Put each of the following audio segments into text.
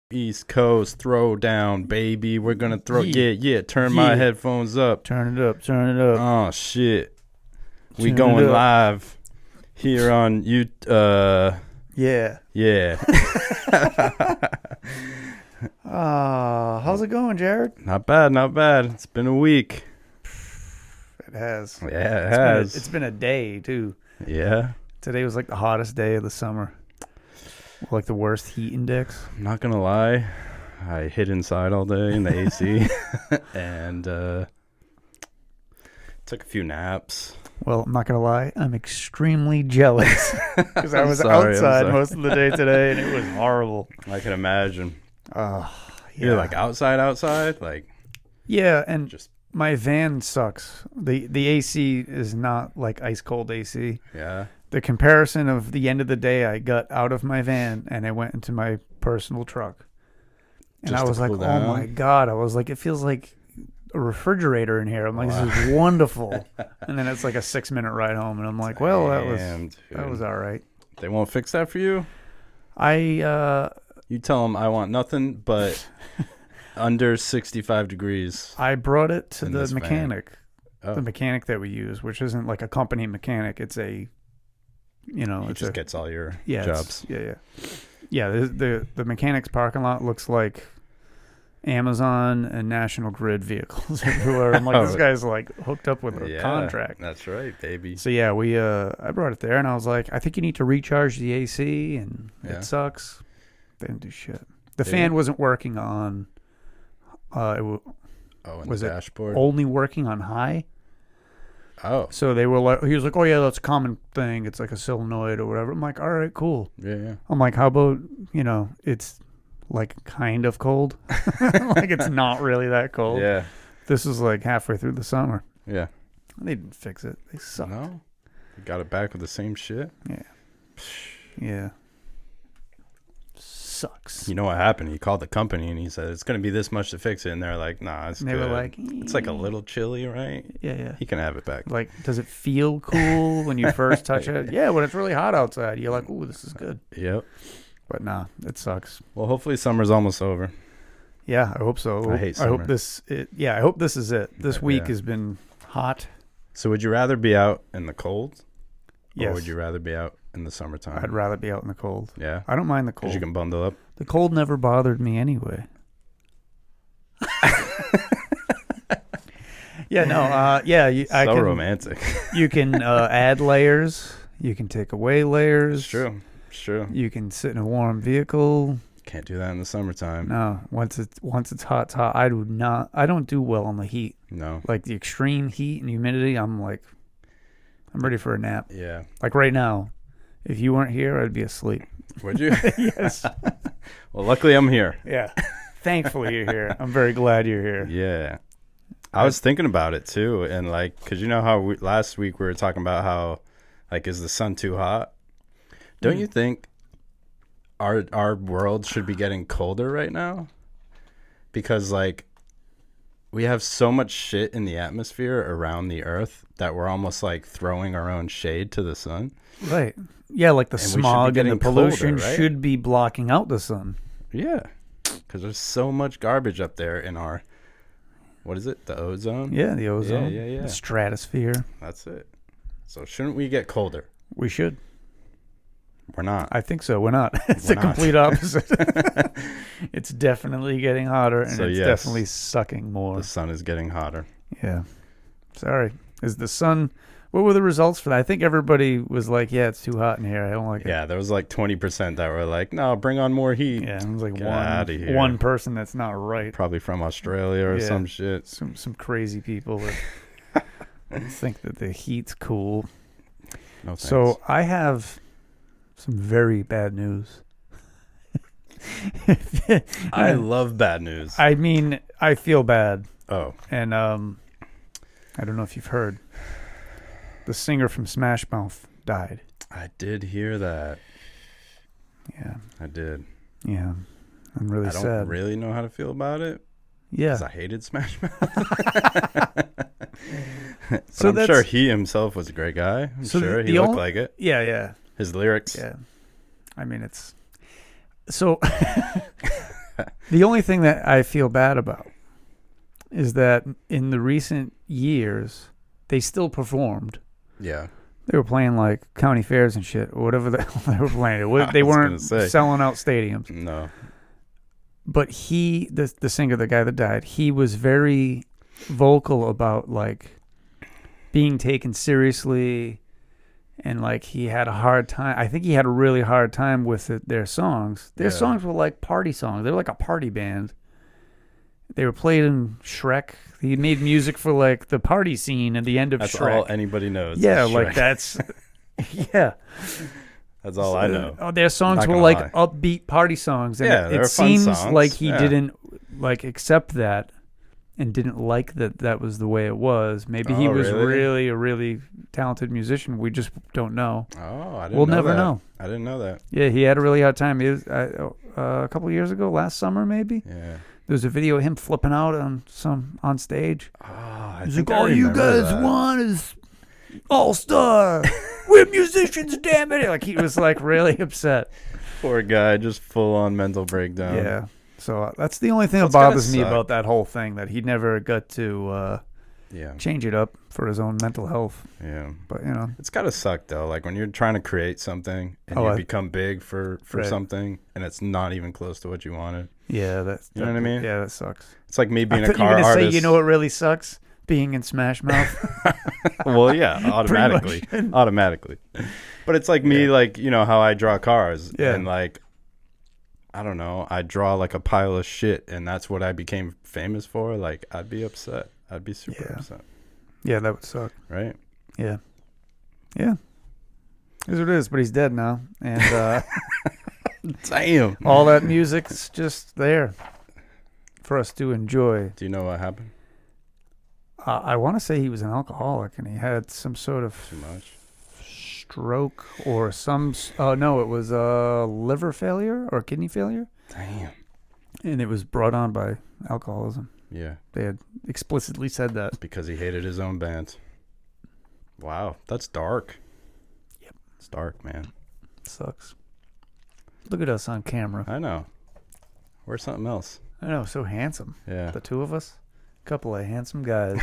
East Coast throw down, baby. We're gonna throw. Yeah. Turn my headphones up. Turn it up. Turn it up. Oh shit. We going live here on you. Yeah. How's it going, Jared? Not bad. It's been a week. It has. Yeah, it has. It's been a day too. Yeah. Today was like the hottest day of the summer. Like the worst heat index. I'm not gonna lie. I hid inside all day in the AC and took a few naps. Well, I'm not going to lie. I'm extremely jealous because I was outside most of the day today, and it was horrible. I can imagine. Yeah. You're like outside? Like, yeah, and just my van sucks. The AC is not like ice-cold AC. Yeah. The comparison of the end of the day, I got out of my van, and I went into my personal truck. And I was like, oh, my God. I was like, it feels like a refrigerator in here. I'm like, This is wonderful. And then it's like a 6-minute ride home, and I'm like, well, that was all right. They won't fix that for you? You tell them I want nothing but under 65 degrees. I brought it to the mechanic, the mechanic that we use, which isn't like a company mechanic. It's a, it just gets all your jobs. Yeah. The mechanic's parking lot looks like Amazon and National Grid vehicles everywhere. I'm like, this guy's like hooked up with a contract. That's right, baby. So yeah, I brought it there, and I was like, I think you need to recharge the AC, and it sucks. They didn't do shit. The fan wasn't working on. In was the dashboard? Only working on high. Oh. So they were like, he was like, oh yeah, that's a common thing. It's like a solenoid or whatever. I'm like, all right, cool. Yeah. I'm like, how about, it's like kind of cold. Like it's not really that cold. Yeah. This is like halfway through the summer. Yeah. They didn't fix it. They sucked. No? You got it back with the same shit? Yeah. Yeah. Sucks. You know what happened? He called the company and he said, it's going to be this much to fix it. And they're like, nah, it's good. They were like, it's like a little chilly, right? Yeah. He can have it back. Like, does it feel cool when you first touch it? Yeah, when it's really hot outside, you're like, ooh, this is good. Yep. But nah, it sucks. Well, hopefully summer's almost over. Yeah, I hope so. I hate summer. I hope this is it. This week has been hot. So would you rather be out in the cold? Yes. Or would you rather be out in the summertime? I'd rather be out in the cold. Yeah? I don't mind the cold. Because you can bundle up? The cold never bothered me anyway. Yeah, no, So romantic. You can add layers. You can take away layers. It's true. You can sit in a warm vehicle. Can't do that in the summertime. No, once it's hot, it's hot. I don't do well on the heat. No. Like the extreme heat and humidity, I'm ready for a nap. Yeah. Like right now, if you weren't here, I'd be asleep. Would you? Yes. Well, luckily I'm here. Yeah. Thankfully you're here. I'm very glad you're here. Yeah. I was thinking about it too, and like, cause you know how last week we were talking about how, like, is the sun too hot? Don't you think our world should be getting colder right now? Because like, we have so much shit in the atmosphere around the earth that we're almost like throwing our own shade to the sun. Right. Yeah, like the smog and the pollution should be blocking out the sun. Yeah. Because there's so much garbage up there in our, what is it? The ozone? Yeah, the ozone. Yeah. The stratosphere. That's it. So shouldn't we get colder? We should. We're not. I think so. We're not. It's the complete opposite. It's definitely getting hotter, and it's definitely sucking more. The sun is getting hotter. Yeah. Sorry. Is the sun... What were the results for that? I think everybody was like, yeah, it's too hot in here. I don't like it. Yeah, there was like 20% that were like, no, bring on more heat. Yeah, it was like one person that's not right. Probably from Australia or some shit. Some crazy people that think that the heat's cool. No thanks. So I have some very bad news. I love bad news. I mean, I feel bad. Oh. And I don't know if you've heard. The singer from Smash Mouth died. I did hear that. Yeah. I did. Yeah. I'm really sad. I don't really know how to feel about it. Yeah. Because I hated Smash Mouth. So I'm sure he himself was a great guy. I'm sure he looked like it. Yeah. His lyrics. Yeah. I mean, it's... So The only thing that I feel bad about is that in the recent years, they still performed. Yeah. They were playing like county fairs and shit, or whatever the hell they were playing. They weren't selling out stadiums. No. But the singer, the guy that died, he was very vocal about like being taken seriously, and like he had a hard time. I think he had a really hard time with their songs. Their songs were like party songs. They were like a party band. They were played in Shrek. He made music for like the party scene at the end of Shrek. That's all anybody knows. Yeah, like that's yeah. That's all I know. Their songs were like upbeat party songs, and it seems songs. like he didn't like accept that and didn't like that was the way it was. Maybe he was really a really talented musician. We just don't know. Oh, I didn't know that. We'll never know. I didn't know that. Yeah, he had a really hard time. He was, a couple of years ago, last summer maybe. Yeah. There was a video of him flipping out on stage. Oh, He's like, all you guys want is all-star. We're musicians, damn it. Like, he was like really upset. Poor guy, just full-on mental breakdown. Yeah. So that's the only thing that bothers me about that whole thing, that he never got to change it up for his own mental health. Yeah. But, it's got to suck, though. Like, when you're trying to create something and you become big for something and it's not even close to what you wanted. Yeah. You know what I mean? Yeah, that sucks. It's like me being a car artist. I thought you were going to say, you know what really sucks? Being in Smash Mouth. Well, yeah, automatically. But it's like me, like, you know, how I draw cars. Yeah. And, like, I don't know, I draw like a pile of shit, and that's what I became famous for. Like, I'd be upset. I'd be super upset. Yeah, that would suck. Right? Yeah. Yeah. Is what it is, but he's dead now. And damn. All that music's just there for us to enjoy. Do you know what happened? I want to say he was an alcoholic, and he had some sort of too much stroke or some. No, it was liver failure or kidney failure. Damn. And it was brought on by alcoholism. Yeah. They had explicitly said that. Because he hated his own band. Wow, that's dark. Yep. It's dark, man. Sucks. Look at us on camera. I know. We're something else. I know, so handsome. Yeah. The two of us. Couple of handsome guys.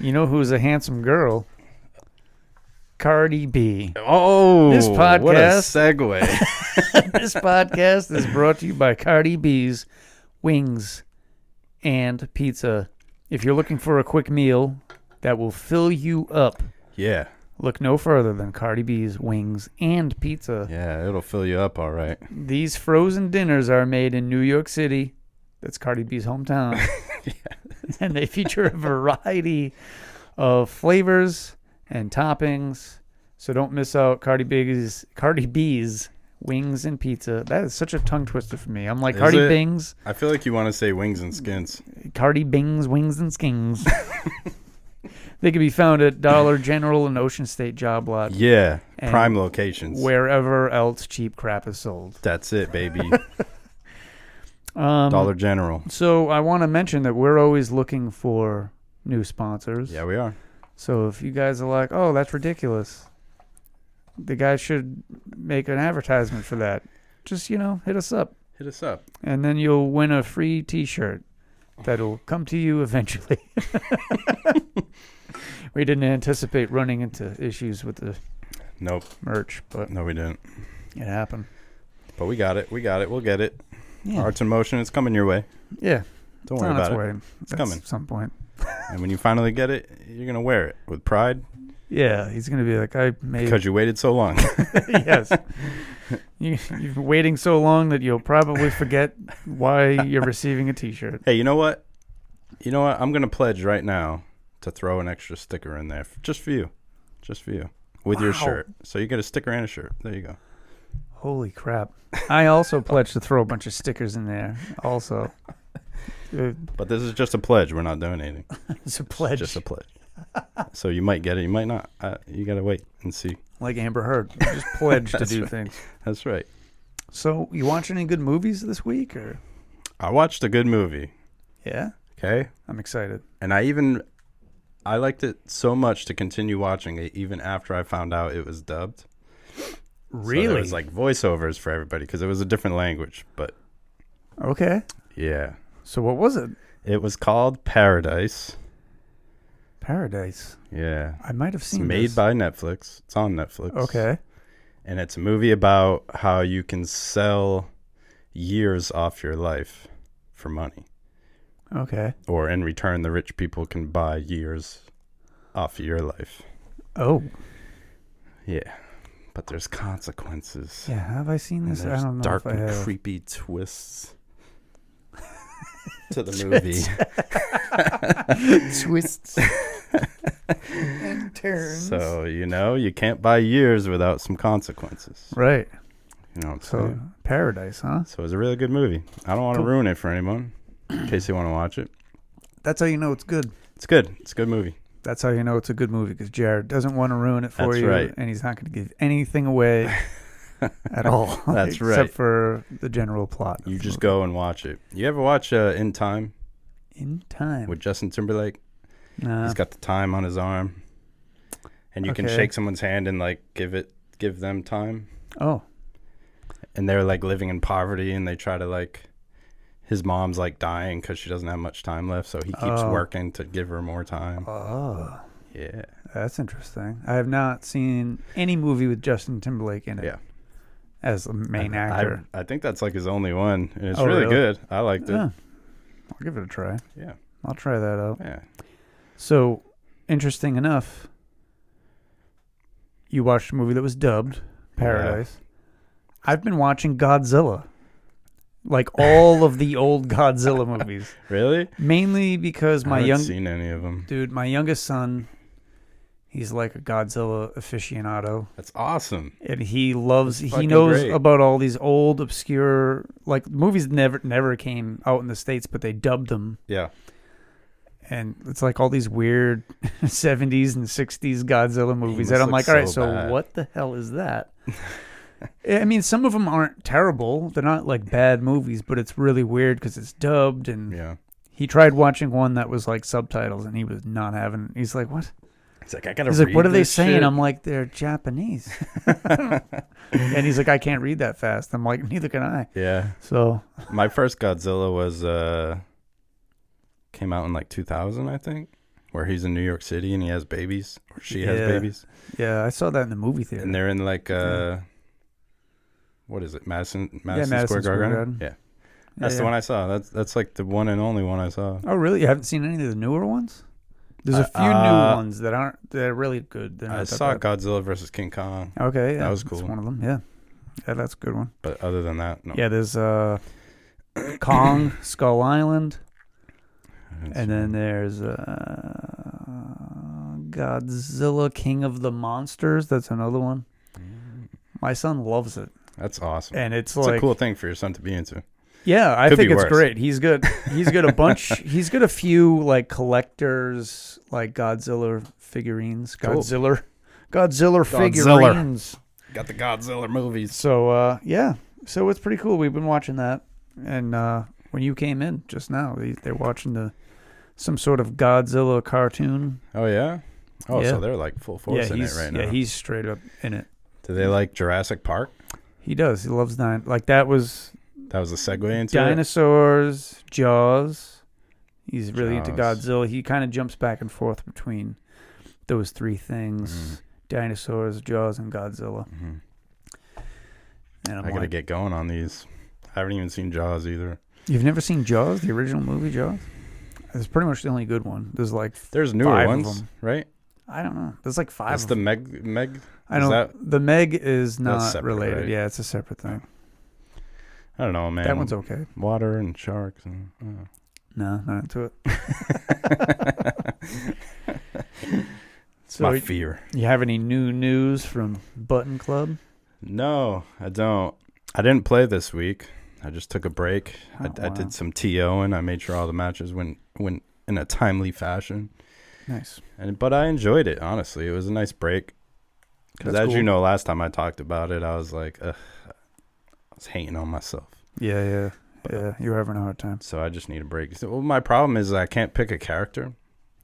You know who's a handsome girl? Cardi B. Oh, this podcast, what a segue. This podcast is brought to you by Cardi B's Wings and Pizza. If you're looking for a quick meal that will fill you up, yeah, look no further than Cardi B's Wings and Pizza. Yeah, it'll fill you up all right. These frozen dinners are made in New York City. That's Cardi B's hometown. Yeah. And they feature a variety of flavors and toppings. So don't miss out Cardi B's Wings and Pizza. That is such a tongue twister for me. I'm like, Cardi Bing's. I feel like you want to say wings and skins. Cardi Bing's Wings and Skins. They can be found at Dollar General and Ocean State Job Lot. Yeah, prime locations. Wherever else cheap crap is sold. That's it, baby. Dollar General. So I want to mention that we're always looking for new sponsors. Yeah, we are. So if you guys are like, oh, that's ridiculous, the guys should make an advertisement for that. Just, hit us up. Hit us up. And then you'll win a free T-shirt that'll come to you eventually. We didn't anticipate running into issues with the merch, but no, we didn't. It happened. But we got it. We'll get it. Yeah. Arts in Motion, it's coming your way. Yeah. Don't worry about it. It's coming. At some point. And when you finally get it, you're going to wear it with pride. Yeah, he's going to be like, because you waited so long. Yes. You've been waiting so long that you'll probably forget why you're receiving a T-shirt. Hey, you know what? I'm going to pledge right now to throw an extra sticker in there just for you. Just for you. With your shirt. So you get a sticker and a shirt. There you go. Holy crap. I also pledged to throw a bunch of stickers in there also. But this is just a pledge. We're not doing anything. It's a pledge. It's just a pledge. So you might get it. You might not. You got to wait and see. Like Amber Heard. You just pledge to do things. That's right. So you watch any good movies this week? Or? I watched a good movie. Yeah? Okay. I'm excited. And I liked it so much to continue watching it even after I found out it was dubbed. Really? So there was like voiceovers for everybody because it was a different language. But okay. yeah. So what was it? It was called Paradise. Paradise. Yeah. I might have seen It's made this. by Netflix. It's on Netflix. Okay. And it's a movie about how you can sell years off your life for money. Okay. Or in return, the rich people can buy years off of your life. Oh. Yeah. But there's consequences. Yeah, have I seen this? I don't know dark if I have. and creepy twists to the movie. Twists and turns. So, you can't buy years without some consequences. Right. You know what I'm So, saying? Paradise, huh? So it's a really good movie. I don't want to ruin it for anyone in case they want to watch it. That's how you know it's good. It's good. It's a good movie. That's how you know it's a good movie, because Jared doesn't want to ruin it for That's you, right. and he's not going to give anything away at all. That's right. Except for the general plot. You just go and watch it. You ever watch In Time In Time. with Justin Timberlake? Nah. He's got the time on his arm, and you can Okay. shake someone's hand and like give them time. Oh. And they're like living in poverty, and they try to like. His mom's like dying because she doesn't have much time left, so he keeps working to give her more time. Oh. Yeah. That's interesting. I have not seen any movie with Justin Timberlake in it. Yeah. As the main actor. I think that's like his only one, and it's Oh, really really? good. I liked it. Yeah. I'll give it a try. Yeah. I'll try that out. Yeah. So, interesting enough, you watched a movie that was dubbed, Paradise. I've been watching Godzilla. Like all of the old Godzilla movies. Really? Mainly because I haven't seen any of them. Dude, my youngest son, he's like a Godzilla aficionado. That's awesome. And he knows great. about all these old, obscure, like movies never came out in the States, but they dubbed them. Yeah. And it's like all these weird 70s and 60s Godzilla movies that must I'm look like, all right, so so bad. what the hell is that? I mean, some of them aren't terrible. They're not like bad movies, but it's really weird because it's dubbed. And Yeah. he tried watching one that was like subtitles, and he was not having. He's like, "What?" He's like, I gotta. He's like, "What are they this saying?" shit." I'm like, "They're Japanese." And he's like, "I can't read that fast." I'm like, "Neither can I." Yeah. So My first Godzilla was came out in like 2000, I think, where he's in New York City and he has babies, or she has babies, yeah, I saw that in the movie theater. and they're in like what is it, Madison Madison Square Garden? Garden. Yeah. That's the Yeah. one I saw. That's like the one and only one I saw. Oh, really? You haven't seen any of the newer ones? There's a few new ones they're really good. They're not I that saw bad. Godzilla versus King Kong, Okay, yeah, That was That's cool. one of them. Yeah, that's a good one. but other than that, no. Yeah, there's Kong, Skull Island, and then there's Godzilla, King of the Monsters. That's another one. My son loves it, That's awesome. and it's It's like a cool thing for your son to be into. Yeah, I Could think be it's worse. great. He's good. He's got a bunch. He's got a few like collectors, like Godzilla figurines. Cool. Godzilla figurines. Got the Godzilla movies. So yeah, so it's pretty cool. We've been watching that, and when you came in just now, they're watching some sort of Godzilla cartoon. Oh yeah. Oh, Yeah. so they're like full force in it right now. Yeah, he's straight up in it. Do they like Jurassic Park? He does. He loves like that was That was a segue into it. dinosaurs, Jaws. He's really into Jaws. Godzilla. He kind of jumps back and forth between those three things: Mhm. dinosaurs, Jaws, and Godzilla. Mhm. And I'm I gotta like, get going on these. I haven't even seen Jaws either. you've never seen Jaws, the original movie Jaws? It's pretty much the only good one. There's like There's newer 5 of ones, them. right? I don't know. There's like 5 That's of the them. Meg. I is know that- the Meg is not separate, related. right? Yeah, it's a separate thing. I don't know, man. That one's okay. Water and sharks. And, No, not into it. it's So my fear. you have any new news from Button Club? No, I don't. I didn't play this week. I just took a break. Oh, I wow. did some TO and I made sure all the matches went in a timely fashion. Nice. But I enjoyed it, honestly. It was a nice break. Because That's as cool. you know, last time I talked about it, I was like, I was hating on myself. Yeah. You're having a hard time. So I just need a break. So, well, my problem is I can't pick a character.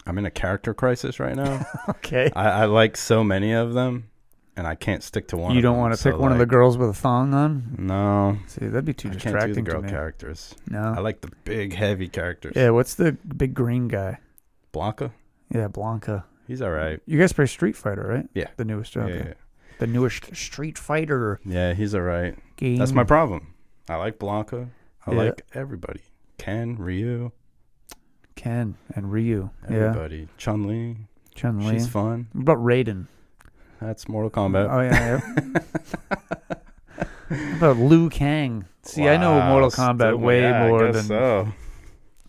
I'm in a character crisis right now. Okay. I like so many of them. and I can't stick to one. You don't want to pick one of the girls with a thong on? No. See, that'd be too distracting. I can't do the girl to me. characters. No. I like the big, heavy characters. Yeah, what's the big green guy? Blanca? Yeah, Blanca. He's all right. You guys play Street Fighter, right? Yeah. The newest. Okay. Yeah. The newest Street Fighter. Yeah, he's all right. Game. That's my problem. I like Blanca. I like everybody. Ken, Ryu. Ken and Ryu. Everybody. Yeah. Chun-Li. She's fun. What about Raiden? That's Mortal Kombat. Oh, yeah. What about Liu Kang? See, wow, I know Mortal Kombat way more than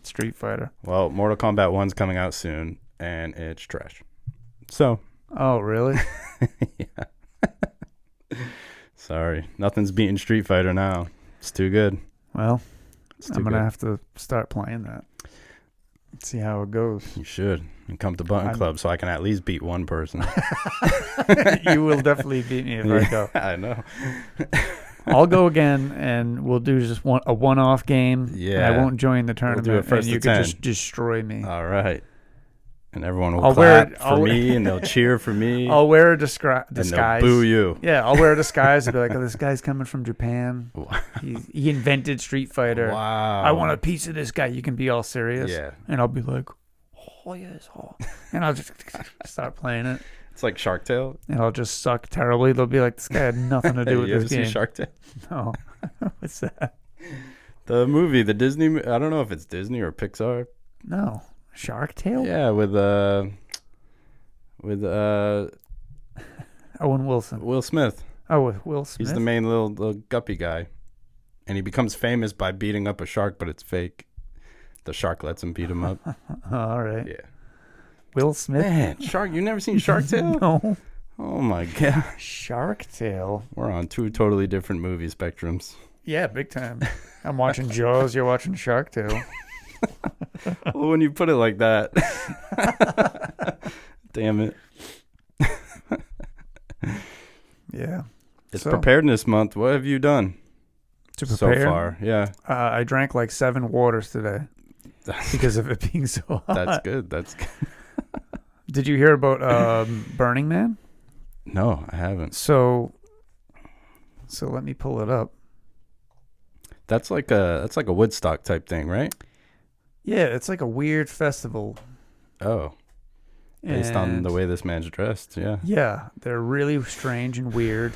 Street Fighter. Well, Mortal Kombat 1's coming out soon, and it's trash. So. Oh, really? Yeah. Sorry. Nothing's beating Street Fighter now. It's too good. Well, I'm going to have to start playing that. See how it goes. You should. And come to Button Club so I can at least beat one person. You will definitely beat me if I go. I know. I'll go again, and we'll do just a one-off game. Yeah. And I won't join the tournament, we'll do it first and you to can 10. just destroy me. All right. And everyone will clap for me, and they'll cheer for me. I'll wear a disguise. And they'll boo you. Yeah, I'll wear a disguise and be like, oh, this guy's coming from Japan. He invented Street Fighter. Wow. I want a piece of this guy. You can be all serious. Yeah. And I'll be like, oh, yes. Oh. And I'll just start playing it. It's like Shark Tale. And I'll just suck terribly. They'll be like, this guy had nothing to do with this game. You ever see Shark Tale? No. What's that? The movie, the Disney. I don't know if it's Disney or Pixar. No. Shark Tale? Yeah, with Owen Wilson. Will Smith. Oh, with Will Smith. He's the main little guppy guy. And he becomes famous by beating up a shark, but it's fake. The shark lets him beat him up. All right. Yeah. Will Smith? Man, Shark, you never seen Shark Tale? No. Oh my God. Shark Tale. We're on two totally different movie spectrums. Yeah, big time. I'm watching Jaws, you're watching Shark Tale. Well, when you put it like that. Damn it. Yeah. It's preparedness month. What have you done to prepare? So far? Yeah. I drank like 7 waters today because of it being so hot. That's good. That's good. Did you hear about Burning Man? No, I haven't. So let me pull it up. That's like a Woodstock type thing, right? Yeah, it's like a weird festival. Oh. Based on the way this man's dressed, yeah. Yeah, they're really strange and weird.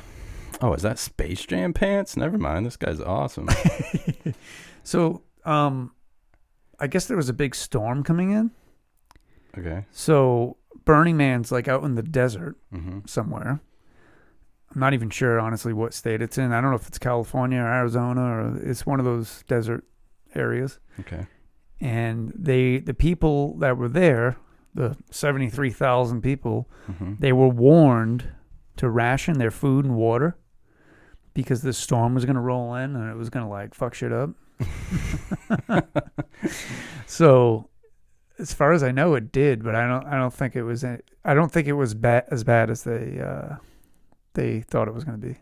Oh, is that Space Jam pants? Never mind, this guy's awesome. So, I guess there was a big storm coming in. Okay. So, Burning Man's like out in the desert somewhere. I'm not even sure, honestly, what state it's in. I don't know if it's California or Arizona or it's one of those desert areas. Okay. And the people that were there, the 73,000 people, they were warned to ration their food and water because this storm was going to roll in and it was going to like fuck shit up. So, as far as I know, it did, but I don't think it was as bad as they thought it was going to be.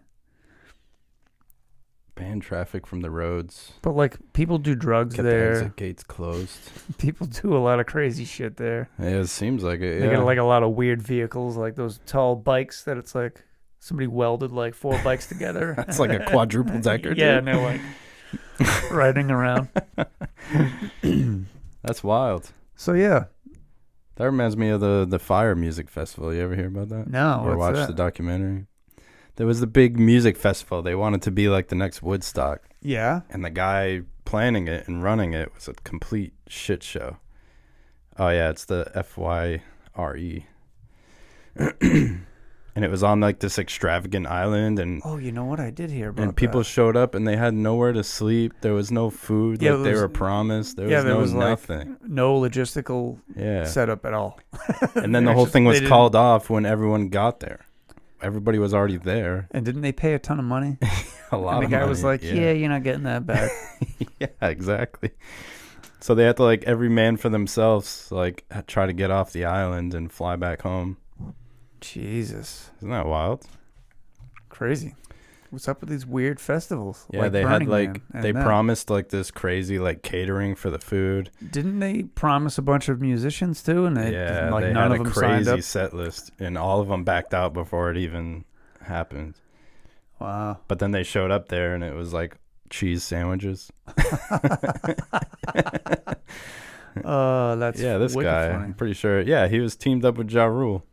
Ban traffic from the roads. But like people do drugs Get there. the exit gates closed. People do a lot of crazy shit there. Yeah, it seems like it. They Yeah. got like a lot of weird vehicles, like those tall bikes that it's like somebody welded like 4 bikes together. That's like a quadruple decker. Yeah, dude. and they're like riding around. That's wild. So yeah, that reminds me of the Fire Music Festival. You ever hear about that? No. Or watch the documentary? There was the big music festival. They wanted to be like the next Woodstock. Yeah. And the guy planning it and running it was a complete shit show. Oh, yeah. It's the FYRE. And it was on like this extravagant island. And oh, you know what? I did hear about and people that. showed up and they had nowhere to sleep. There was no food like they were promised. There was nothing. Like no logistical setup at all. And then the whole thing was called off when everyone got there. Everybody was already there. And didn't they pay a ton of money? A lot of money. And the guy was like, yeah, you're not getting that back. Yeah, exactly. So they had to, like, every man for themselves, like, try to get off the island and fly back home. Jesus. Isn't that wild? Crazy. What's up with these weird festivals? Yeah, like they Burning had, like, they Man promised, like, this crazy, like, catering for the food. Didn't they promise a bunch of musicians, too? And they, yeah, like, they none had of a them signed crazy up? set list, and all of them backed out before it even happened. Wow. But then they showed up there, and it was like cheese sandwiches. That's this guy. funny. I'm pretty sure. Yeah, he was teamed up with Ja Rule.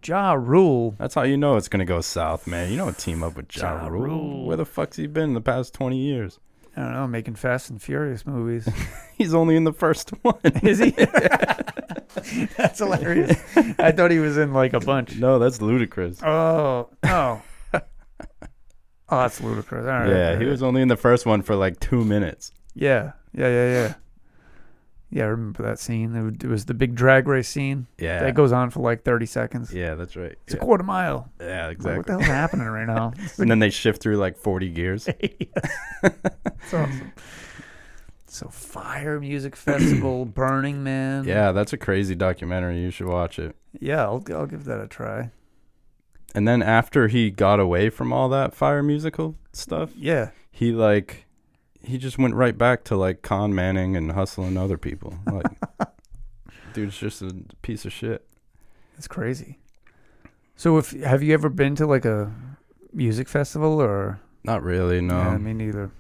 Ja Rule. That's how you know it's gonna go south, man. You don't team up with Ja Rule. Where the fuck's he been in the past 20 years? I don't know, making Fast and Furious movies. He's only in the first one. Is he? That's hilarious. I thought he was in like a bunch. No, that's ludicrous. Oh, no. Oh, that's ludicrous. All right. Yeah, he was only in the first one for like 2 minutes. Yeah. Yeah, I remember that scene. It was the big drag race scene. Yeah. That goes on for like 30 seconds. Yeah, that's right. It's a quarter mile. Yeah, Like, exactly. what the hell's happening right now? And then they shift through like 40 gears. That's awesome. So Fire Music Festival, Burning Man. Yeah, that's a crazy documentary. You should watch it. Yeah, I'll give that a try. And then after he got away from all that Fire musical stuff, Yeah. he just went right back to like con manning and hustling other people. Like, dude's just a piece of shit. That's crazy. So have you ever been to like a music festival or? Not really, no. Yeah, me neither.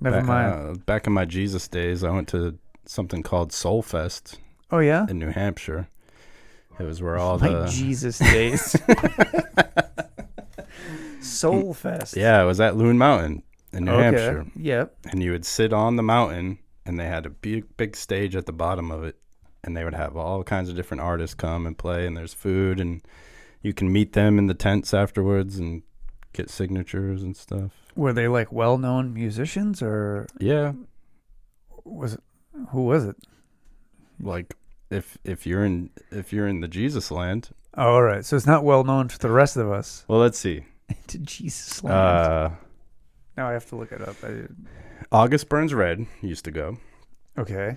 Never mind. Back in my Jesus days, I went to something called Soul Fest Oh yeah? in New Hampshire. It was where all My Jesus days. Soul Fest. Yeah, it was at Loon Mountain in New Hampshire. Yep. And you would sit on the mountain, and they had a big stage at the bottom of it, and they would have all kinds of different artists come and play, and there's food, and you can meet them in the tents afterwards and get signatures and stuff. Were they like well-known musicians or Yeah, who was it? like if you're in the Jesus land. Oh, all right. So it's not well known to the rest of us. Well, let's see. To Jesus land. Now I have to look it up. August Burns Red used to go. Okay.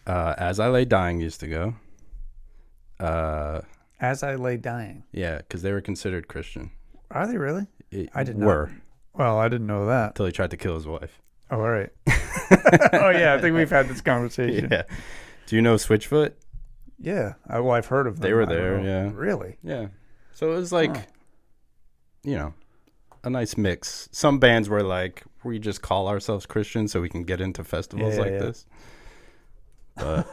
As I Lay Dying used to go. As I Lay Dying. Yeah, because they were considered Christian. Are they really? I did not. Were. Well, I didn't know that. Until he tried to kill his wife. Oh, all right. Oh, yeah. I think we've had this conversation. Yeah. Do you know Switchfoot? Yeah. I've heard of them. They were there, yeah. Really? Yeah. So it was like, a nice mix. Some bands were like, we just call ourselves Christian so we can get into festivals this. But,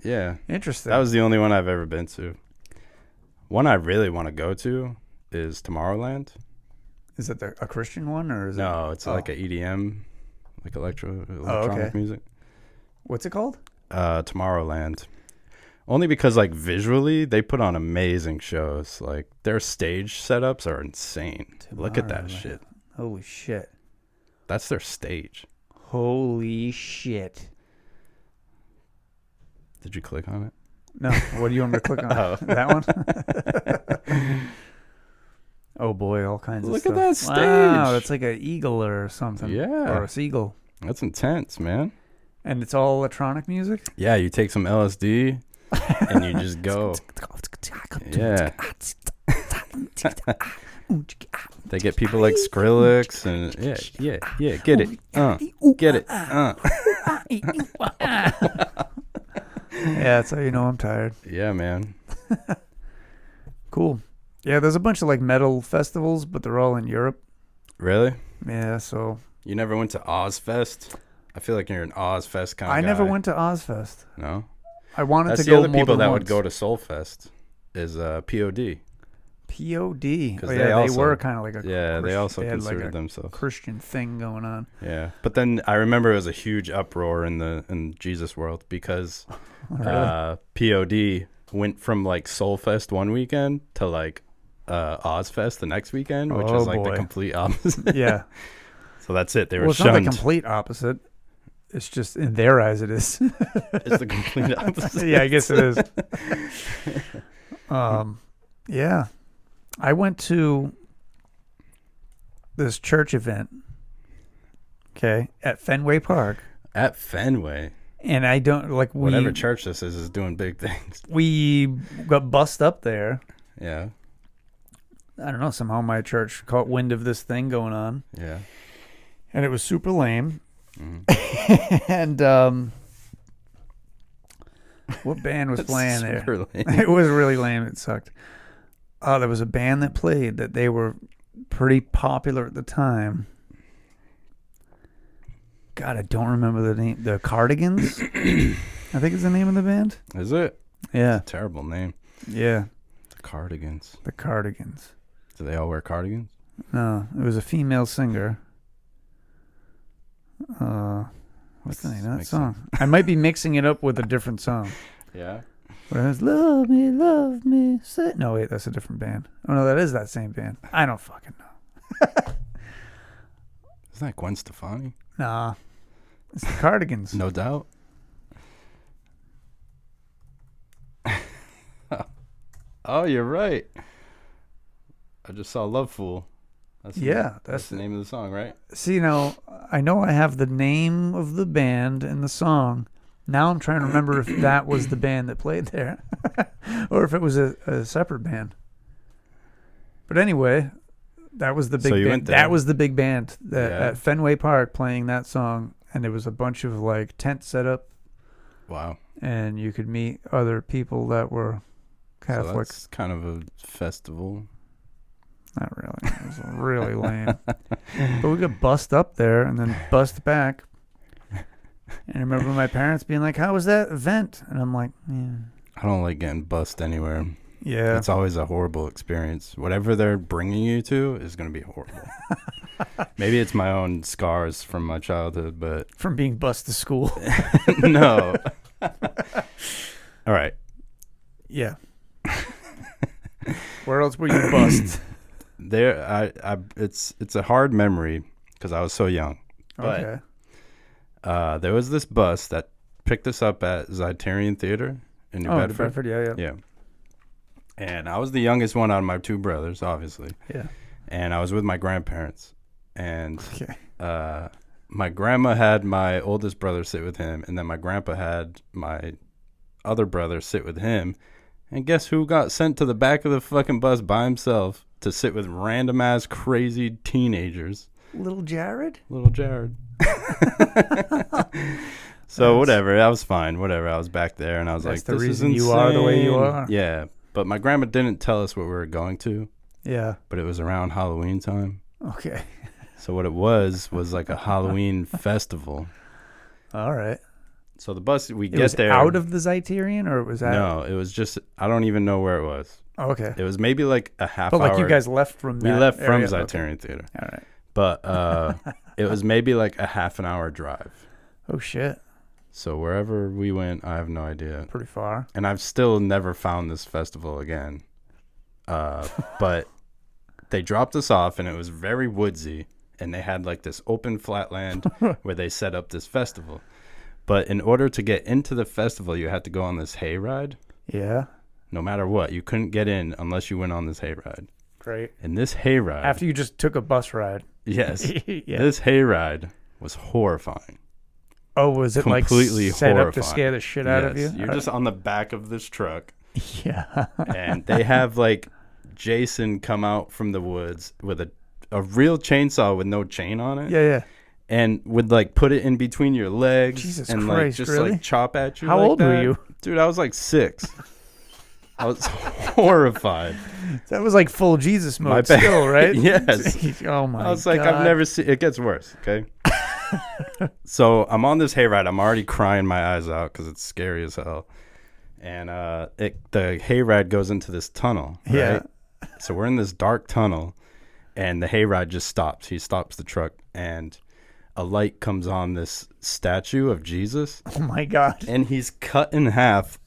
yeah. Interesting. That was the only one I've ever been to. One I really want to go to is Tomorrowland. Is it a Christian one or is No, it's like an EDM, like electronic okay. music. What's it called? Tomorrowland. Only because like visually they put on amazing shows. Like their stage setups are insane. Look at that shit. Holy shit. That's their stage. Holy shit. Did you click on it? No. What do you want me to click on? Oh. That one? Oh boy, all kinds of Look stuff. at that stage. Wow, that's like an eagle or something. Yeah. Or a seagull. That's intense, man. And it's all electronic music? Yeah, you take some LSD and you just go. Yeah. They get people like Skrillex and yeah, get it. Get it. Yeah, that's how you know I'm tired. Yeah, man. Cool. Yeah, there's a bunch of like metal festivals, but they're all in Europe. Really? Yeah, so You never went to Ozfest? I feel like you're an Ozfest kind of guy. I never went to Ozfest. No? I wanted That's to the go other more people than that once. would go to Soulfest is POD. POD. Oh, they yeah, also- they were kind of like a Yeah, they also had considered like a themselves. Christian thing going on. Yeah, but then I remember it was a huge uproar in Jesus world because POD went from like Soulfest one weekend to like Ozfest the next weekend, which is like the complete opposite. Yeah. So that's it. They were Well, it's shunned. not the complete opposite. It's just in their eyes it is. It's the complete opposite. Yeah, I guess it is. Yeah. I went to this church event, okay, at Fenway Park. At Fenway. And I don't, like, Whatever church this is doing big things. we got bussed up there. Yeah. I don't know, somehow my church caught wind of this thing going on. Yeah. And it was super lame. Mm-hmm. And what band was playing there? Super lame. It was really lame. It sucked. Oh, there was a band that played that they were pretty popular at the time. God, I don't remember the name. The Cardigans, I think is the name of the band. Is it? Yeah. It's a terrible name. Yeah. The Cardigans. The Cardigans. Do they all wear cardigans? No, it was a female singer. What's the name of that song? I might be mixing it up with a different song. Yeah. Where it's love me, say. No, wait, that's a different band. Oh no, that is that same band. I don't fucking know. Isn't that Gwen Stefani? Nah, it's the Cardigans. No doubt. Oh, you're right. I just saw Love Fool. That's the name of the song, right? See, now, I know I have the name of the band and the song. Now I'm trying to remember if that was the band that played there or if it was a separate band. But anyway, that was the big band. That was the big band at Fenway Park playing that song. And there was a bunch of like tents set up. Wow. And you could meet other people that were Catholic. So that's kind of a festival. Not really. It was really lame. But we got bussed up there and then bussed back. And I remember my parents being like, "How was that event?" And I'm like, "Yeah." I don't like getting bussed anywhere. Yeah. It's always a horrible experience. Whatever they're bringing you to is going to be horrible. Maybe it's my own scars from my childhood, but... From being bussed to school. No. All right. Yeah. Where else were you bussed? It's a hard memory because I was so young. But, okay. There was this bus that picked us up at Zeitarian Theater in New Bedford. Yeah. And I was the youngest one out of my two brothers, obviously. Yeah. And I was with my grandparents. And my grandma had my oldest brother sit with him, and then my grandpa had my other brother sit with him. And guess who got sent to the back of the fucking bus by himself to sit with random ass crazy teenagers? Little Jared. So whatever, that was fine. Whatever, I was back there, and I was That's like, the "This reason is insane." You are the way you are. Yeah, but my grandma didn't tell us what we were going to. Yeah, but it was around Halloween time. Okay. So what it was like a Halloween festival. All right. So the bus, we it get was there. Out of the Zeitarian, or was that? No, it was just, I don't even know where it was. Oh, okay. It was maybe like a half hour. But like you guys left from that We left from area. Zeitarian Theater. All right. But it was maybe like a half an hour drive. Oh, shit. So wherever we went, I have no idea. Pretty far. And I've still never found this festival again. But they dropped us off, and it was very woodsy. And they had like this open flat land where they set up this festival. But in order to get into the festival, you had to go on this hayride. Yeah. No matter what, you couldn't get in unless you went on this hayride. Great. And this hayride... After you just took a bus ride. Yes. Yeah. This hayride was horrifying. Oh, was it completely like set horrifying. Up to scare the shit out of you? You're just on the back of this truck. Yeah. And they have like Jason come out from the woods with a real chainsaw with no chain on it. Yeah. And would like put it in between your legs. Jesus and Christ, like just really? like chop at you. How like old that. Were you? Dude, I was like 6. I was horrified. That was like full Jesus mode still, right? Yes. Oh my god. I was like, I've never seen it. Gets worse, okay? So I'm on this hayride. I'm already crying my eyes out because it's scary as hell. And the hayride goes into this tunnel. Right? Yeah. So we're in this dark tunnel, and the hayride just stops. He stops the truck, and a light comes on this statue of Jesus. Oh my god. And he's cut in half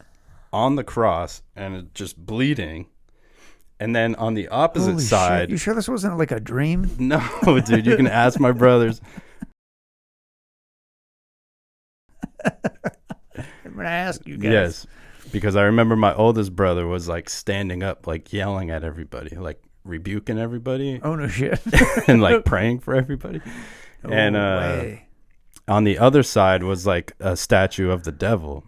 on the cross, and it's just bleeding. And then on the opposite Holy side... Shit. You sure this wasn't like a dream? No, dude, you can ask my brothers. I'm going to ask you guys. Yes, because I remember my oldest brother was like standing up, like yelling at everybody, like rebuking everybody. Oh, no shit. And like praying for everybody. No and way. On the other side was like a statue of the devil.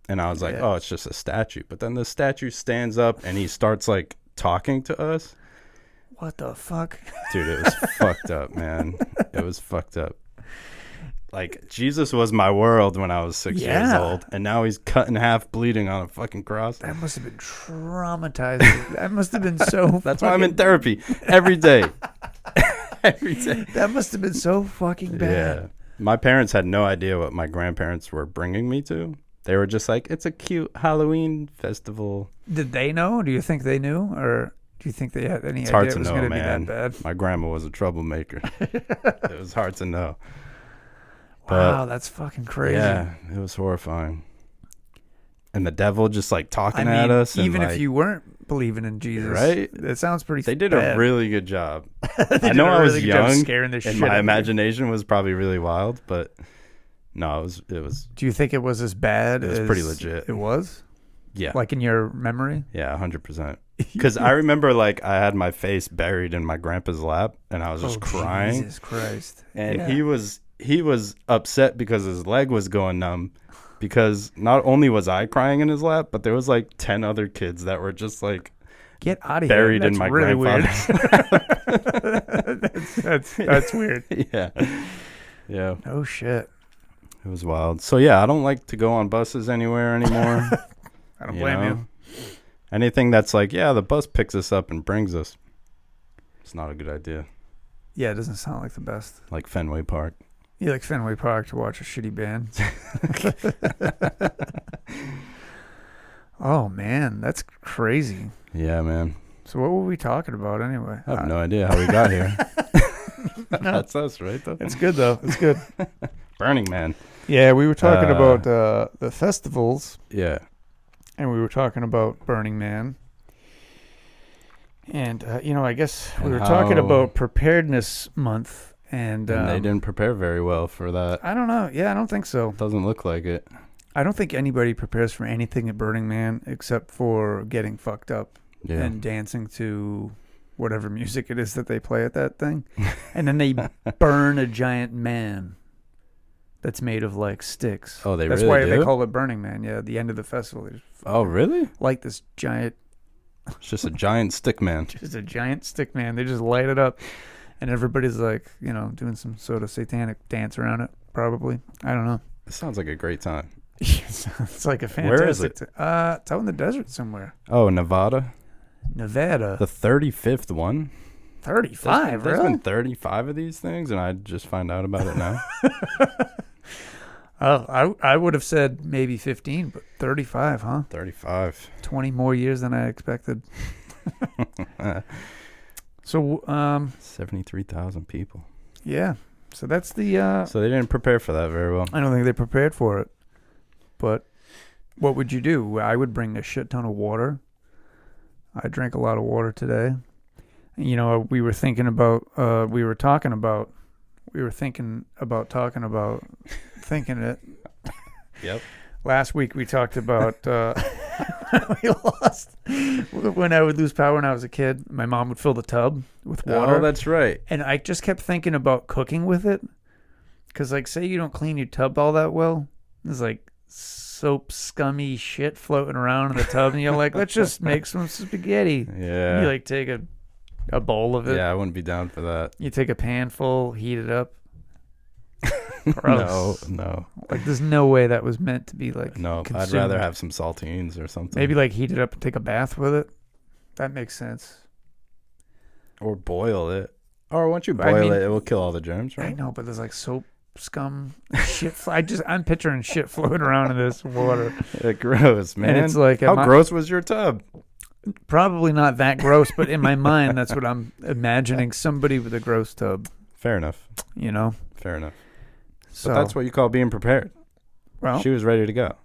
And I was like, Yeah. oh, it's just a statue. But then the statue stands up and he starts like talking to us. What the fuck? Dude, it was fucked up, man. It was fucked up. Like, Jesus was my world when I was 6 years old, and now he's cut in half, bleeding on a fucking cross. That must have been traumatizing. That must have been so. That's why I'm in therapy every day. Every day. That must have been so fucking bad. Yeah. My parents had no idea what my grandparents were bringing me to. They were just like, it's a cute Halloween festival. Did they know? Do you think they knew? Or do you think they had any idea it was going to be that bad? My grandma was a troublemaker. It was hard to know. Wow, that's fucking crazy. Yeah, it was horrifying. And the devil just like talking at us. Even and, if you weren't believing in Jesus. Right? That sounds pretty They did bad. a really good job. I know I was young scaring the shit and my out of imagination was probably really wild, but no, it was. Do you think it was as bad? It was pretty legit. It was? Yeah. Like in your memory? Yeah, 100%. Because I remember like I had my face buried in my grandpa's lap and I was just crying. Jesus Christ. And he was upset because his leg was going numb. Because not only was I crying in his lap, but there was like 10 other kids that were just like get out of buried here. in my really grandfather's weird. that's weird. Yeah. Oh shit. It was wild. So yeah, I don't like to go on buses anywhere anymore. I don't blame you. Anything that's like, yeah, the bus picks us up and brings us. It's not a good idea. Yeah, it doesn't sound like the best. Like Fenway Park. You like Fenway Park to watch a shitty band. Oh, man. That's crazy. Yeah, man. So what were we talking about anyway? I have no idea how we got here. That's us, right? Though. It's good, though. It's good. Burning Man. Yeah, we were talking about the festivals. Yeah. And we were talking about Burning Man. And, I guess we were talking about Preparedness Month. And they didn't prepare very well for that. I don't know. Yeah, I don't think so. Doesn't look like it. I don't think anybody prepares for anything at Burning Man except for getting fucked up and dancing to whatever music it is that they play at that thing. And then they burn a giant man that's made of like sticks. Oh, that's really why do? They call it Burning Man. Yeah, at the end of the festival. Oh, really? Like this giant. It's just a giant stick man. Just a giant stick man. They just light it up. And everybody's like, doing some sort of satanic dance around it, probably. I don't know. It sounds like a great time. It's like a fantastic. Where is it? It's out in the desert somewhere. Oh, Nevada? Nevada. The 35th one? 35, There's really? been 35 of these things, and I just find out about it now. Oh, I would have said maybe 15, but 35, huh? 35. 20 more years than I expected. So 73,000 people. Yeah. So that's the So they didn't prepare for that very well. I don't think they prepared for it. But what would you do? I would bring a shit ton of water. I drank a lot of water today. We were thinking about thinking it. Yep. Last week we talked about we lost when I would lose power when I was a kid. My mom would fill the tub with water. Oh, that's right. And I just kept thinking about cooking with it. Because, like, say you don't clean your tub all that well. There's, like, soap, scummy shit floating around in the tub. And you're like, let's just make some spaghetti. Yeah. And you, like, take a bowl of it. Yeah, I wouldn't be down for that. You take a pan full, heat it up. Gross. No. Like, there's no way that was meant to be, like, No, consumed. I'd rather have some saltines or something. Maybe, like, heat it up and take a bath with it. That makes sense. Or boil it. Or once you boil it, it will kill all the germs, right? I know, but there's, like, soap, scum, shit. I'm picturing shit floating around in this water. Gross, man. And it's like... How gross was your tub? Probably not that gross, but in my mind, that's what I'm imagining. Somebody with a gross tub. Fair enough. Fair enough. So but that's what you call being prepared. Well, she was ready to go.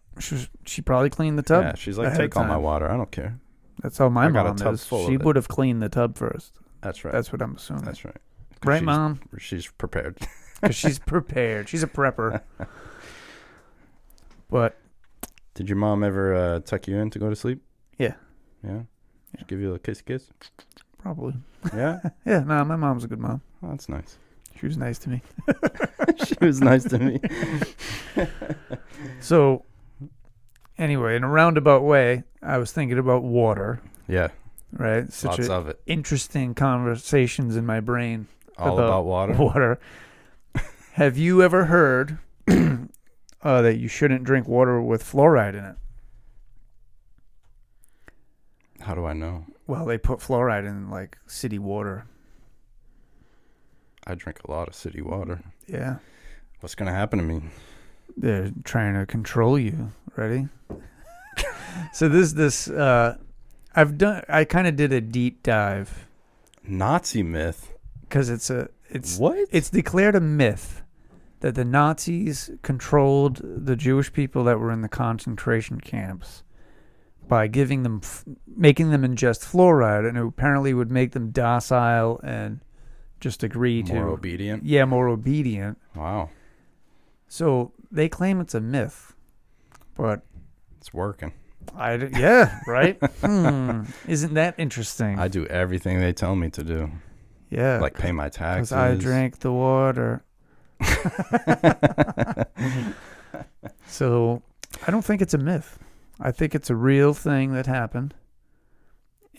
She probably cleaned the tub. Yeah, she's like, take all my water. I don't care. That's how my mom is. She would have cleaned the tub first. That's right. That's what I'm assuming. That's right. Right, Mom? She's prepared. Because she's prepared. She's a prepper. But did your mom ever tuck you in to go to sleep? Yeah. Yeah? She give you a kiss? Probably. Yeah? Yeah, no, my mom's a good mom. Oh, that's nice. She was nice to me. She was nice to me. So, anyway, in a roundabout way, I was thinking about water. Yeah. Right? Lots of it. Interesting conversations in my brain all about water. Water. Have you ever heard that you shouldn't drink water with fluoride in it? How do I know? Well, they put fluoride in like city water. I drink a lot of city water. Yeah. What's going to happen to me? They're trying to control you. Ready? So I kind of did a deep dive. Nazi myth. Because it's what? It's declared a myth that the Nazis controlled the Jewish people that were in the concentration camps by making them ingest fluoride, and it apparently would make them docile and just agree to more obedient. Yeah, more obedient. Wow. So they claim it's a myth, but it's working. Yeah, right? Isn't that interesting? I do everything they tell me to do. Yeah. Like pay my taxes. Because I drank the water. So I don't think it's a myth. I think it's a real thing that happened.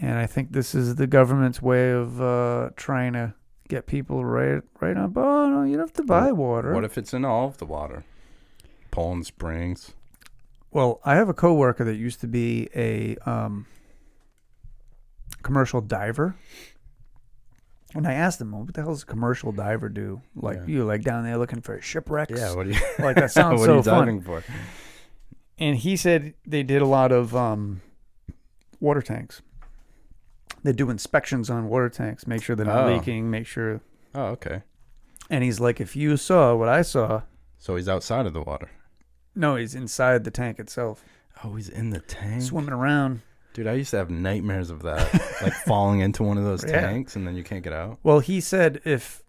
And I think this is the government's way of trying to get people right on. Oh, no, you don't have to buy water. What if it's in all of the water? Poland Springs. Well, I have a coworker that used to be a commercial diver. And I asked him, what the hell does a commercial diver do? Like, you like down there looking for shipwrecks? Yeah, what do you... Like, that sounds what so are you fun. diving for? And he said they did a lot of water tanks. They do inspections on water tanks, make sure they're not leaking, make sure... Oh, okay. And he's like, if you saw what I saw... So he's outside of the water? No, he's inside the tank itself. Oh, he's in the tank? Swimming around. Dude, I used to have nightmares of that. Like falling into one of those tanks and then you can't get out. Well, he said if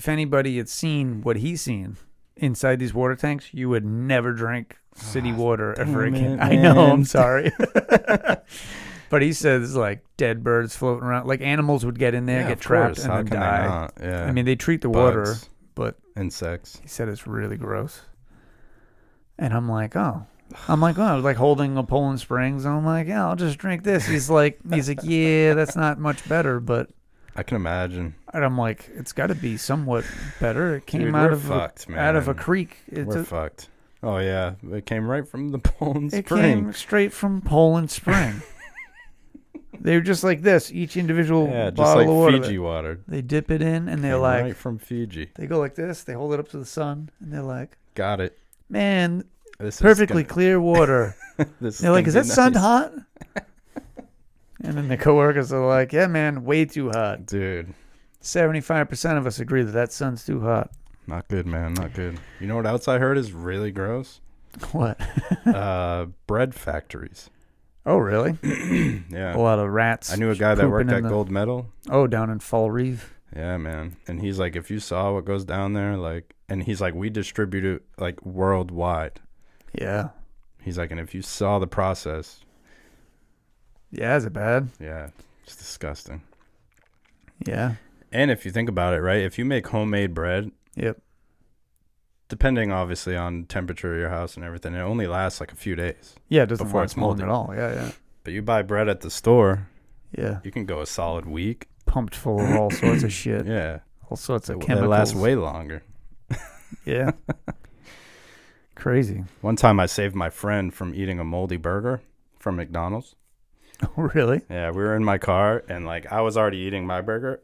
anybody had seen what he's seen inside these water tanks, you would never drink city water ever again. I know, I'm sorry. But he says like dead birds floating around. Like animals would get in there, get trapped, and then die. Yeah. I mean, they treat the water, but... Insects. He said it's really gross. And I'm like, like holding a Poland Springs, and I'm like, yeah, I'll just drink this. He's like, yeah, that's not much better, but I can imagine. And I'm like, it's got to be somewhat better. It came out of a creek. We're fucked. Oh yeah, it came right from the Poland Spring. It came straight from Poland Spring. They were just like this, each individual bottle of water. Fiji water. They dip it in, and they're like, right from Fiji. They go like this. They hold it up to the sun, and they're like, got it. Man, this perfectly clear water. They're like, is that sun hot? And then the coworkers are like, yeah, man, way too hot. Dude. 75% of us agree that sun's too hot. Not good, man. Not good. You know what else I heard is really gross? What? Bread factories. Oh, really? Yeah. A lot of rats. I knew a guy that worked at Gold Medal. Oh, down in Fall Reeve. Yeah, man. And he's like, if you saw what goes down there, like, and he's like, we distribute it like worldwide. Yeah. He's like, and if you saw the process. Yeah, is it bad? Yeah. It's disgusting. Yeah. And if you think about it, right, if you make homemade bread. Yep. Depending, obviously, on temperature of your house and everything, it only lasts like a few days. Yeah, it doesn't last long at all. Yeah, yeah. But you buy bread at the store. Yeah. You can go a solid week. Pumped full of all sorts of shit. Yeah. All sorts of chemicals. It lasts way longer. Yeah. Crazy. One time I saved my friend from eating a moldy burger from McDonald's. Oh, really? Yeah, we were in my car, and like I was already eating my burger.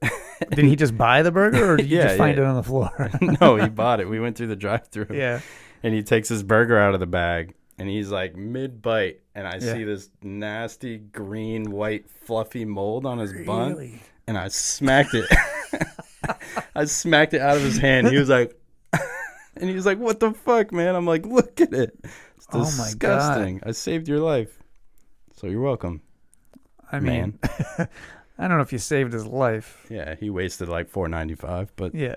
Did he just buy the burger, or did you just find it on the floor? No, he bought it. We went through the drive-thru. Yeah. And he takes his burger out of the bag, and he's like mid-bite, and I see this nasty green, white, fluffy mold on his bun, and I smacked it. I smacked it out of his hand. He was like, and he was like, "What the fuck, man?" I'm like, "Look at it. It's disgusting. I saved your life, so you're welcome." I mean, I don't know if you saved his life. Yeah, he wasted like $4.95, but yeah,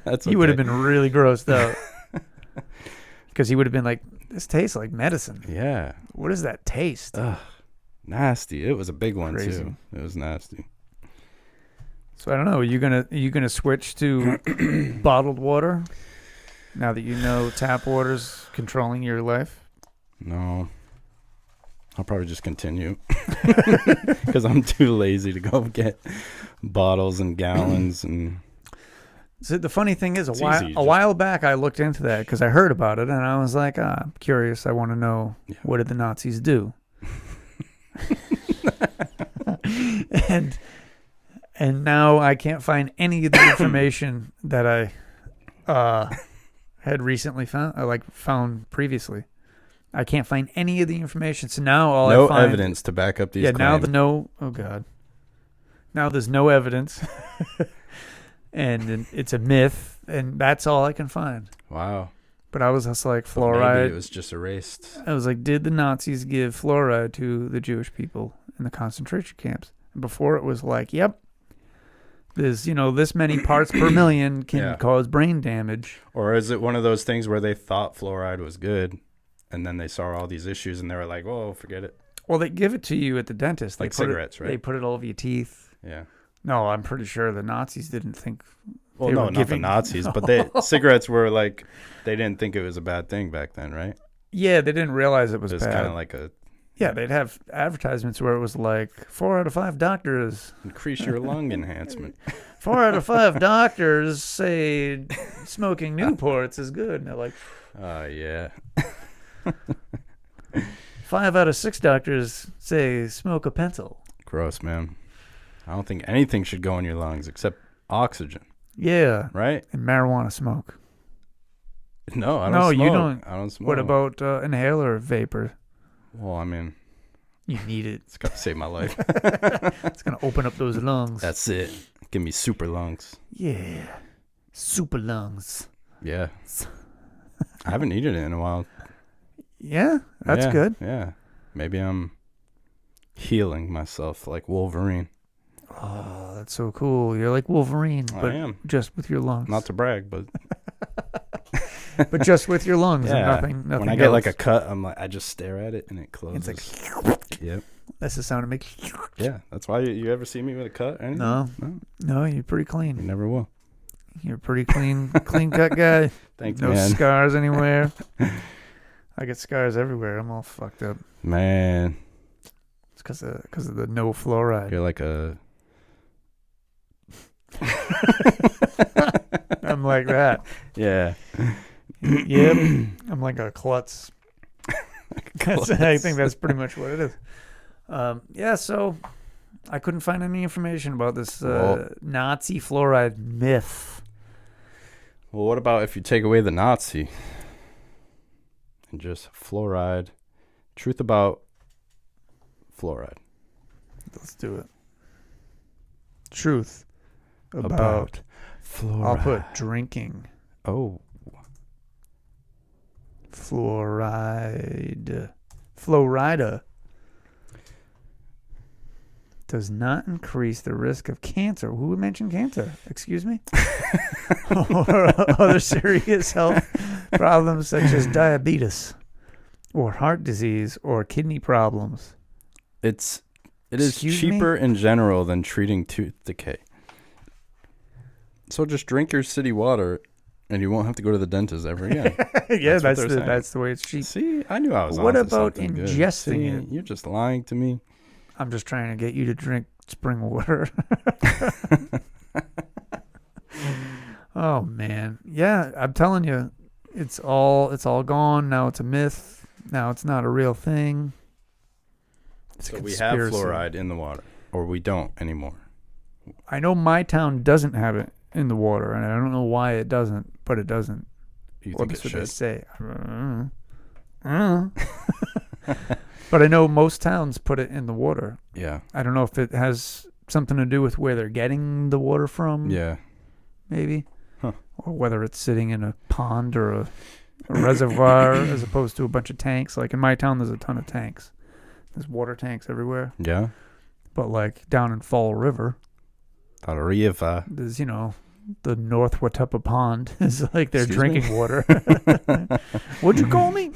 that's okay. He would have been really grossed out because he would have been like, "This tastes like medicine." Yeah. What does that taste? Ugh, nasty. It was a big one Crazy. too. It was nasty. So I don't know. Are you gonna switch to bottled water now that you know tap water's controlling your life? No. I'll probably just continue because I'm too lazy to go get bottles and gallons and. So the funny thing is, easy, a while back, I looked into that because I heard about it, and I was like, I'm curious. I want to know, what did the Nazis do? and now I can't find any of the information that I had recently found. I found previously. I can't find any of the information. So now no evidence to back up these claims. Oh God. Now there's no evidence. And it's a myth, and that's all I can find. Wow. But I was just like, fluoride. Maybe it was just erased. I was like, did the Nazis give fluoride to the Jewish people in the concentration camps? And before it was like, yep, there's, this many parts per million can cause brain damage. Or is it one of those things where they thought fluoride was good, and then they saw all these issues, and they were like, "Whoa, forget it." Well, they give it to you at the dentist. Like cigarettes, right? They put it all over your teeth. Yeah. No, I'm pretty sure the Nazis didn't think. Well, no, not the Nazis, but cigarettes were like, they didn't think it was a bad thing back then, right? Yeah, they didn't realize it was bad. It was kind of like a... Yeah, they'd have advertisements where it was like, 4 out of 5 doctors... Increase your lung enhancement. 4 out of 5 doctors say smoking Newports is good. And they're like... yeah. 5 out of 6 doctors say smoke a pencil. Gross, man. I don't think anything should go in your lungs except oxygen. Yeah. Right? And marijuana smoke. No, I don't smoke. You don't. I don't smoke. What about inhaler vapor? Well, I mean... You need it. It's got to save my life. It's going to open up those lungs. That's it. Give me super lungs. Yeah. Super lungs. Yeah. I haven't needed it in a while. Yeah? That's good. Yeah. Maybe I'm healing myself like Wolverine. Oh, that's so cool. You're like Wolverine, but I am. Just with your lungs. Not to brag, but but just with your lungs and nothing when I else. get like a cut, I'm like, I just stare at it and it closes. It's like, yep. That's the sound it makes. Yeah, that's why you ever see me with a cut? Or anything? No, you're pretty clean. You never will. You're a pretty clean cut guy. Thanks, no man. No scars anywhere. I get scars everywhere. I'm all fucked up. Man. It's because of the no fluoride. You're like a... I'm like that. Yeah. Yep. I'm like a klutz. I think that's pretty much what it is. So I couldn't find any information about this Nazi fluoride myth. Well, what about if you take away the Nazi and just fluoride? Truth about fluoride. Let's do it. Truth about fluoride. I'll put drinking. Oh. Fluoride does not increase the risk of cancer. Who mentioned cancer? Excuse me? Or other serious health problems such as diabetes or heart disease or kidney problems. It is cheaper in general than treating tooth decay. So just drink your city water and you won't have to go to the dentist ever again. Yeah, that's the way it's cheap. See, I knew I was on What about ingesting it? You're just lying to me. I'm just trying to get you to drink spring water. Oh man. Yeah, I'm telling you, it's all gone. Now it's a myth. Now it's not a real thing. So we have fluoride in the water, or we don't anymore. I know my town doesn't have it in the water, and I don't know why it doesn't, but it doesn't. You think it should? They say. But I know most towns put it in the water. Yeah. I don't know if it has something to do with where they're getting the water from. Yeah. Maybe. Huh. Or whether it's sitting in a pond or a reservoir as opposed to a bunch of tanks. Like in my town, there's a ton of tanks. There's water tanks everywhere. Yeah. But like down in Fall River, there's, the North Watuppa Pond is like their drinking water. What'd you call me?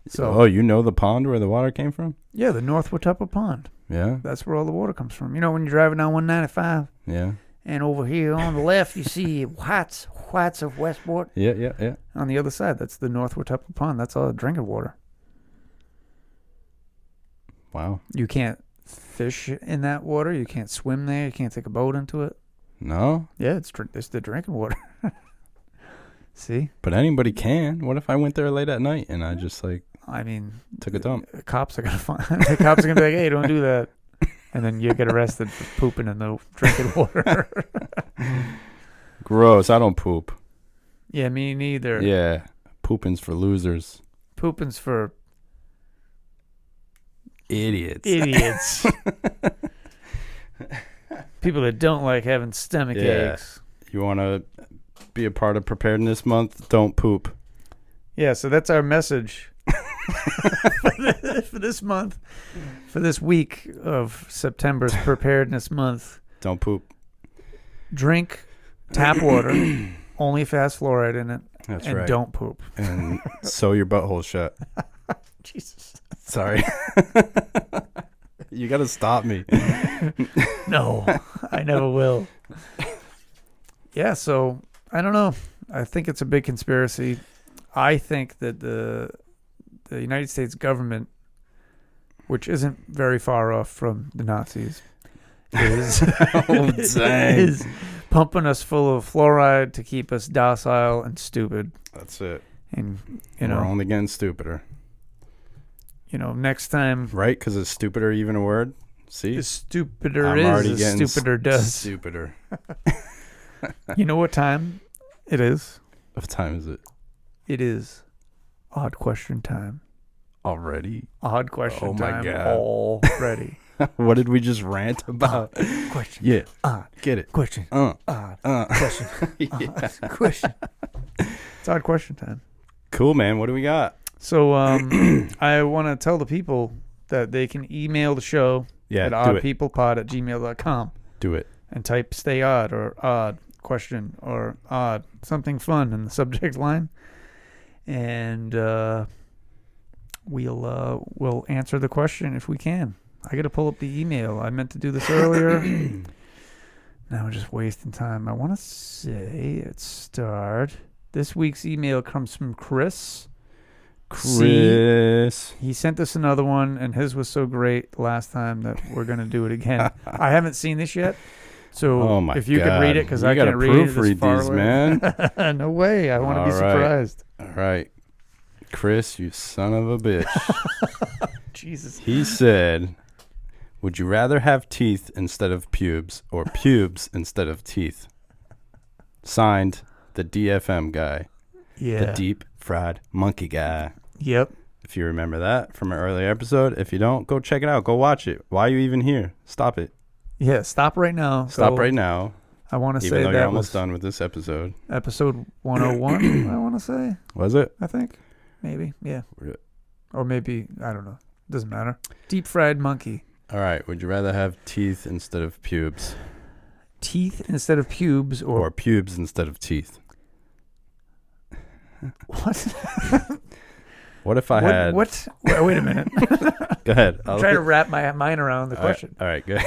So, you know the pond where the water came from? Yeah, the North Watuppa Pond. Yeah. That's where all the water comes from. You know, when you're driving down 195. Yeah. And over here on the left, you see Whites of Westport. Yeah. On the other side, that's the North Watuppa Pond. That's all drinking water. Wow. You can't fish in that water. You can't swim there. You can't take a boat into it. No? Yeah, it's the drinking water. See? But anybody can. What if I went there late at night and I just like I mean, took a dump? The cops are gonna the cops are gonna be like, "Hey, don't do that," and then you get arrested for pooping in the drinking water. Gross. I don't poop. Yeah, me neither. Yeah. Pooping's for losers. Pooping's for idiots. People that don't like having stomach aches. You want to be a part of Preparedness Month? Don't poop. Yeah, so that's our message for this month, for this week of September's Preparedness Month. Don't poop. Drink tap water, only if it has fluoride in it. That's and right. Don't poop. And sew your butthole shut. Jesus. Sorry. You got to stop me. No, I never will. Yeah, so I don't know. I think it's a big conspiracy. I think that the United States government, which isn't very far off from the Nazis, is, is pumping us full of fluoride to keep us docile and stupid. That's it. And we're only getting stupider. Next time, right? Because is stupider even a word? See, the stupider I'm is, the stupider does. Stupider. You know what time it is? What time is it? It is odd question time. Already? Odd question time. Oh my God. Already. What did we just rant about? Question. Yeah. Odd. Get it. Question. Odd. Question. Yeah. Odd question. It's odd question time. Cool, man. What do we got? So I want to tell the people that they can email the show at oddpeoplepod@gmail.com. Do it. And type stay odd or odd question or odd something fun in the subject line. And we'll answer the question if we can. I got to pull up the email. I meant to do this earlier. Now we're just wasting time. I want to say it start. This week's email comes from Chris. He sent us another one, and his was so great last time that we're going to do it again. I haven't seen this yet. So if you could read it, because I can't read it this far these, away. Man. No way. I want to be surprised. All right. Chris, you son of a bitch. Jesus. He said, would you rather have teeth instead of pubes or pubes instead of teeth? Signed, the DFM guy. Yeah. The deep fried monkey guy. Yep. If you remember that from an earlier episode. If you don't, go check it out. Go watch it. Why are you even here? Stop it. Yeah, stop right now. Stop right now. I want to say even though that you're almost done with this episode. Episode 101, I want to say. Was it? I think. Maybe. Yeah. Or maybe, I don't know. Doesn't matter. Deep fried monkey. All right. Would you rather have teeth instead of pubes? Teeth instead of pubes or pubes instead of teeth? What? What if I had... What? Wait a minute. Go ahead. I'm trying to wrap my mind around the question. All right, go ahead.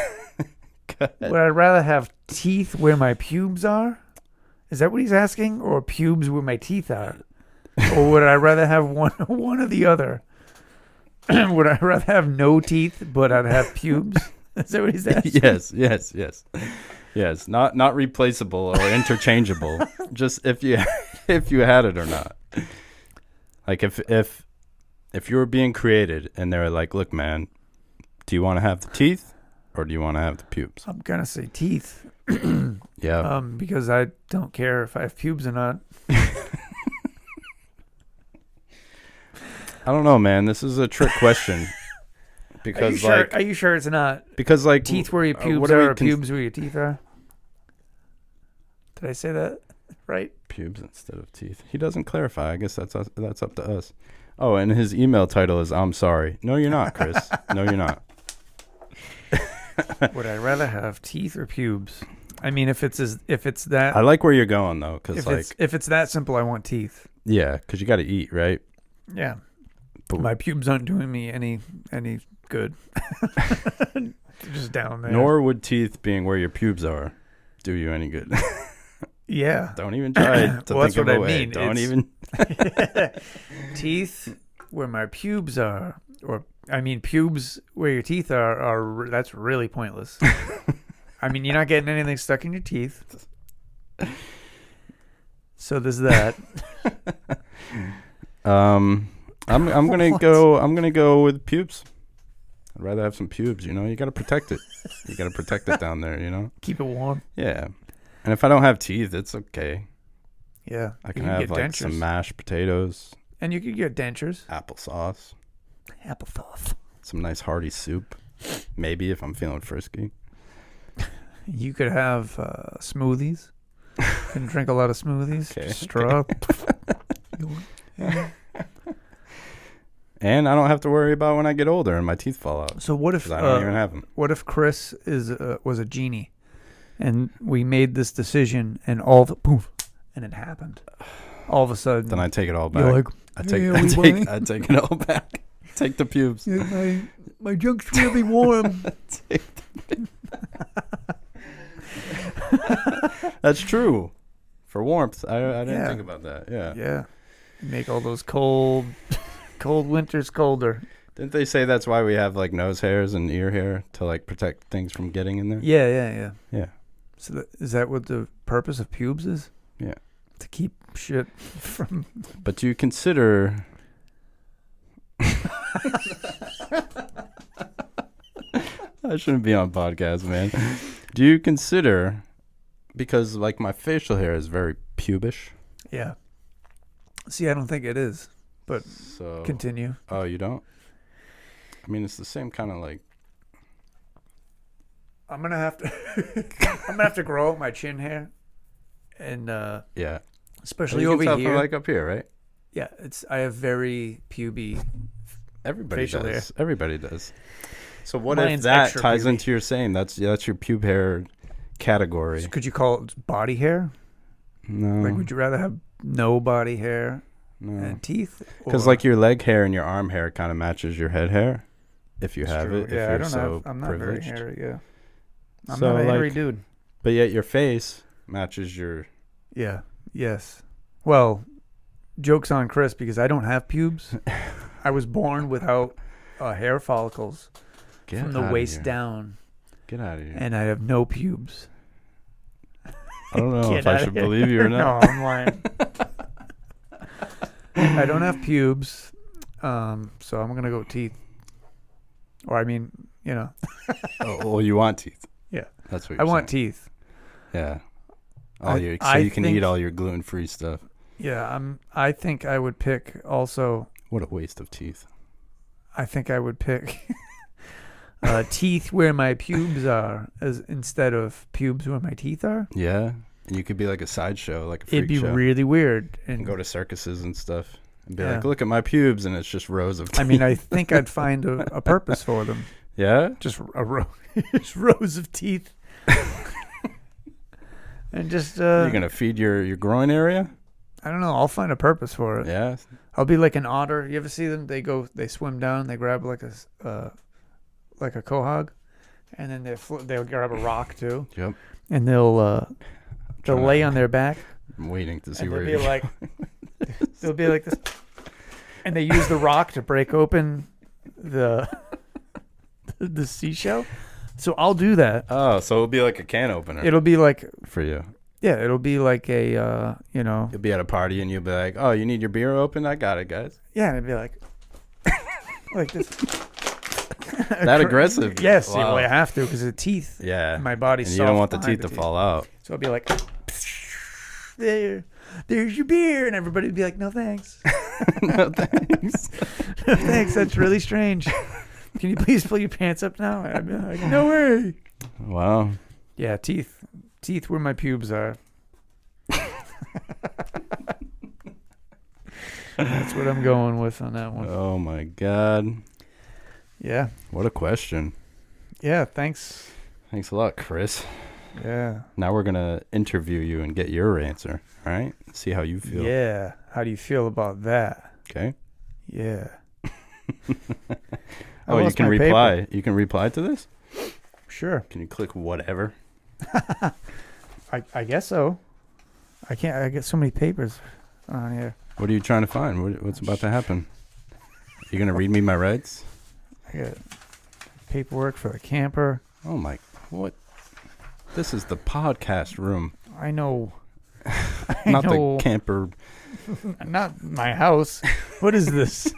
Would I rather have teeth where my pubes are? Is that what he's asking? Or pubes where my teeth are? Or would I rather have one or the other? Would I rather have no teeth, but I'd have pubes? Is that what he's asking? Yes. Not replaceable or interchangeable. Just if you had it or not. Like if you were being created and they're like, look, man, do you want to have the teeth or do you want to have the pubes? I'm gonna say teeth. Yeah. Because I don't care if I have pubes or not. I don't know, man. This is a trick question. Because are you sure it's not? Because like teeth where your pubes are, or pubes where your teeth are. Did I say that right? Pubes instead of teeth. He doesn't clarify. I guess that's up to us. Oh, and his email title is "I'm sorry." No, you're not, Chris. No, you're not. Would I rather have teeth or pubes? I mean, if it's that. I like where you're going though, because if it's that simple, I want teeth. Yeah, because you got to eat, right? Yeah. But my pubes aren't doing me any good. Just down there. Nor would teeth being where your pubes are do you any good. Yeah. Don't even try to think of a way. Don't even. Teeth where my pubes are, or I mean pubes where your teeth are that's really pointless. I mean, you're not getting anything stuck in your teeth. So there's that. I'm gonna go with pubes. I'd rather have some pubes, you know. You gotta protect it. You gotta protect it down there, you know. Keep it warm. Yeah. And if I don't have teeth, it's okay. Yeah. I can have like some mashed potatoes. And you could get dentures. Applesauce. Applesauce. Some nice hearty soup. Maybe if I'm feeling frisky. You could have smoothies. You can drink a lot of smoothies. Okay. Straw. And I don't have to worry about when I get older and my teeth fall out. So what if I don't even have them? What if Chris was a genie, and we made this decision, and poof, and it happened. All of a sudden, Then I take it all back. You're like, I take it all back. Take the pubes. Yeah, my junk's really warm. That's true. For warmth, I didn't think about that. Yeah. Yeah. Make all those cold winters colder. Didn't they say that's why we have like nose hairs and ear hair to like protect things from getting in there? Yeah. Yeah. So is that what the purpose of pubes is? Yeah. To keep shit from. But do you consider? I shouldn't be on podcast, man. Do you consider, because like my facial hair is very pubish? Yeah. See, I don't think it is, but so continue. Oh, you don't? I mean, it's the same kind of like. I'm gonna have to grow out my chin hair, and yeah, especially over here, like up here, right? Yeah, I have very puby. Everybody facial does. hair. Everybody does. So what Mine's if that extra ties puby. into your saying that's your pube hair category? So could you call it body hair? No. Like, would you rather have no body hair No. and teeth? Because like your leg hair and your arm hair kind of matches your head hair, if you have it. If Yeah, you're I'm not privileged. very hairy. Yeah, I'm So, not a hairy like- dude. But yet your face matches your. Yeah. Yes. Well, joke's on Chris because I don't have pubes. I was born without hair follicles Get from the outta waist here. down, Get out of here. and I have no pubes. I don't know Get if I outta should here. believe you or not. No, I'm lying. I don't have pubes, so I'm gonna go teeth. Or I mean, you know, Oh, well, you want teeth. Yeah. That's what I you're want saying. teeth. Yeah. I- So I you can think- eat all your gluten-free stuff. Yeah, I think I would pick also. What a waste of teeth. I think I would pick teeth where my pubes are, as instead of pubes where my teeth are. Yeah. And you could be like a sideshow, like a freak It'd be show. really weird. And go to circuses and stuff. And be Yeah. like, look at my pubes, and it's just rows of teeth. I mean, I think I'd find a purpose for them. Yeah? Just just rows of teeth. And just You're going to feed your groin area? I don't know. I'll find a purpose for it. Yeah. I'll be like an otter. You ever see them? They swim down. They grab like a quahog, and then they'll grab a rock too. Yep. And they'll lay on their back. I'm waiting to see And where they'll you're they'll be like this, and they use the rock to break open the seashell. So I'll do that. Oh, so it'll be like a can opener It'll be like for you. Yeah, it'll be like a You'll be at a party and you'll be like, "Oh, you need your beer open? I got it, guys." Yeah, and it'd be like like this. That aggressive? Yes, Wow. well, I have to because the teeth. Yeah. My body's And soft you don't want the behind teeth to fall out. So I'd be like, there's your beer, and everybody would be like, no thanks. No thanks. No thanks. That's really strange. Can you please pull your pants up now? And I'd be like, no way. Wow. Yeah, teeth where my pubes are. That's what I'm going with on that one. Oh my God. Yeah. What a question. Yeah, thanks. Thanks a lot, Chris. Yeah. Now we're gonna interview you and get your answer. All right. See how you feel. Yeah. How do you feel about that? Okay. Yeah. Oh, you lost can my reply. You can reply to this? Sure. Can you click whatever? I guess so. I can't. I get so many papers on here. What are you trying to find? What's about to happen? You gonna read me my rights? I got paperwork for the camper. Oh my! What? This is the podcast room. I know. Not the camper. Not my house. What is this?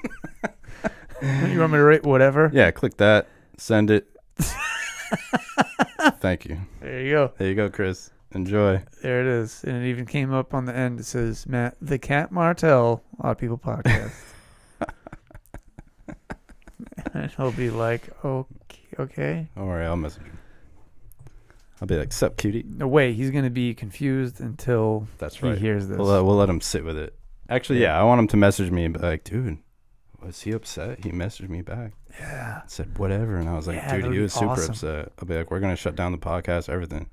You want me to write whatever? Yeah, click that. Send it. Thank you. There you go. There you go, Chris. Enjoy. There it is. And it even came up on the end. It says, Matt, the Cat Martell Odd People Podcast. And he'll be like, okay. Don't worry, I'll message you. I'll be like, sup, cutie? No way. He's going to be confused until That's right. he hears this. We'll let him sit with it. Actually, yeah, I want him to message me and be like, dude, was he upset? He messaged me back. Yeah. Said whatever. And I was like, Yeah, dude, that'd he be was super awesome. upset. I'll be like, we're going to shut down the podcast, everything.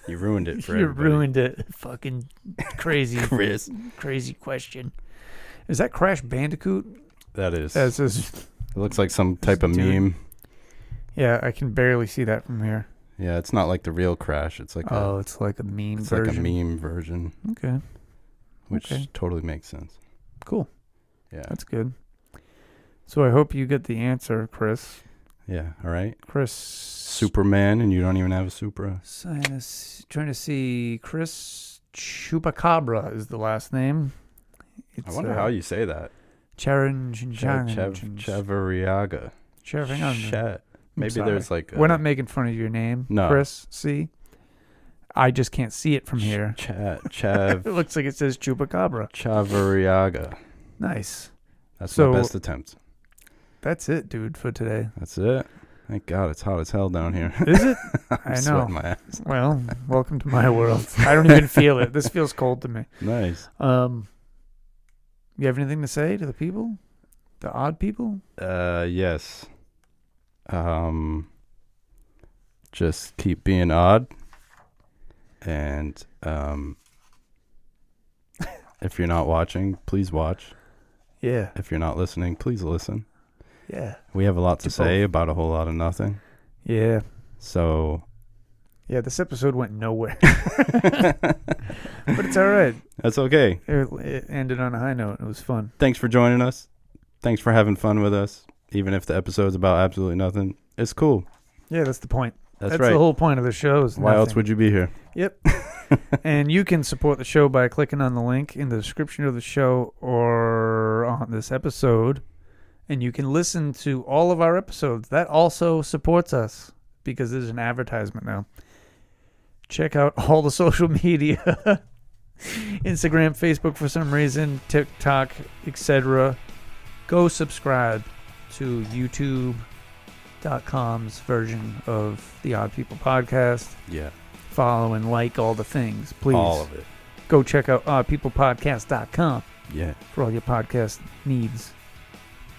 You ruined it for You everybody. ruined it. Fucking crazy. Chris. Crazy question. Is that Crash Bandicoot? That is. That's his, It looks like some type of Dude. meme. yeah, I can barely see that from here. Yeah, it's not like the real Crash. It's like It's like a meme it's version. like a meme version, Okay, which Okay. totally makes sense. cool. Yeah. That's good. So I hope you get the answer, Chris. Yeah. All right. Chris. Superman, and you don't even have a Supra. Trying to see Chris Chupacabra is the last name. I wonder how you say that. Chavariaga. Chavariaga. Maybe sorry. there's like. We're not making fun of your name, No. Chris. See, I just can't see it from here. Chav It looks like it says Chupacabra. Chavariaga. Nice. That's So- my best attempt. That's it, dude, for today. That's it. Thank God it's hot as hell down here. Is it? I'm I know. sweating my ass. Well, welcome to my world. I don't even feel it. This feels cold to me. Nice. You have anything to say to the people? The odd people? Yes. Just keep being odd. And if you're not watching, please watch. Yeah. If you're not listening, please listen. Yeah. We have a lot to To say about a whole lot of nothing. Yeah. So Yeah, this episode went nowhere. But it's all right. that's okay. It ended on a high note. It was fun. Thanks for joining us. Thanks for having fun with us. Even if the episode's about absolutely nothing, it's cool. Yeah, that's the point. That's the right. whole point of the show. Is Why else nothing. would you be here? Yep. And you can support the show by clicking on the link in the description of the show or on this episode. And you can listen to all of our episodes. That also supports us because there's an advertisement now. Check out all the social media. Instagram, Facebook for some reason, TikTok, etc. Go subscribe to YouTube.com's version of the Odd People Podcast. Yeah. Follow and like all the things, please. All of it. Go check out oddpeoplepodcast.com Yeah. for all your podcast needs.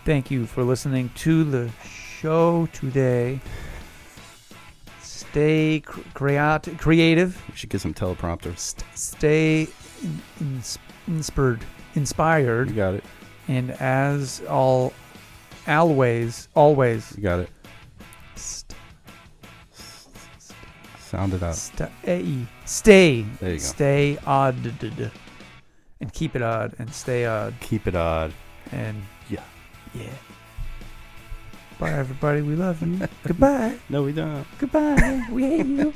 Thank you for listening to the show today. Stay creative. We should get some teleprompters. Stay inspired. You got it. And as always, You got it. Sound it out. stay. There you go. Stay odd. And keep it odd and stay odd. Keep it odd. And Yeah. Bye, everybody. We love you. Goodbye. No, we don't. Goodbye. We hate you.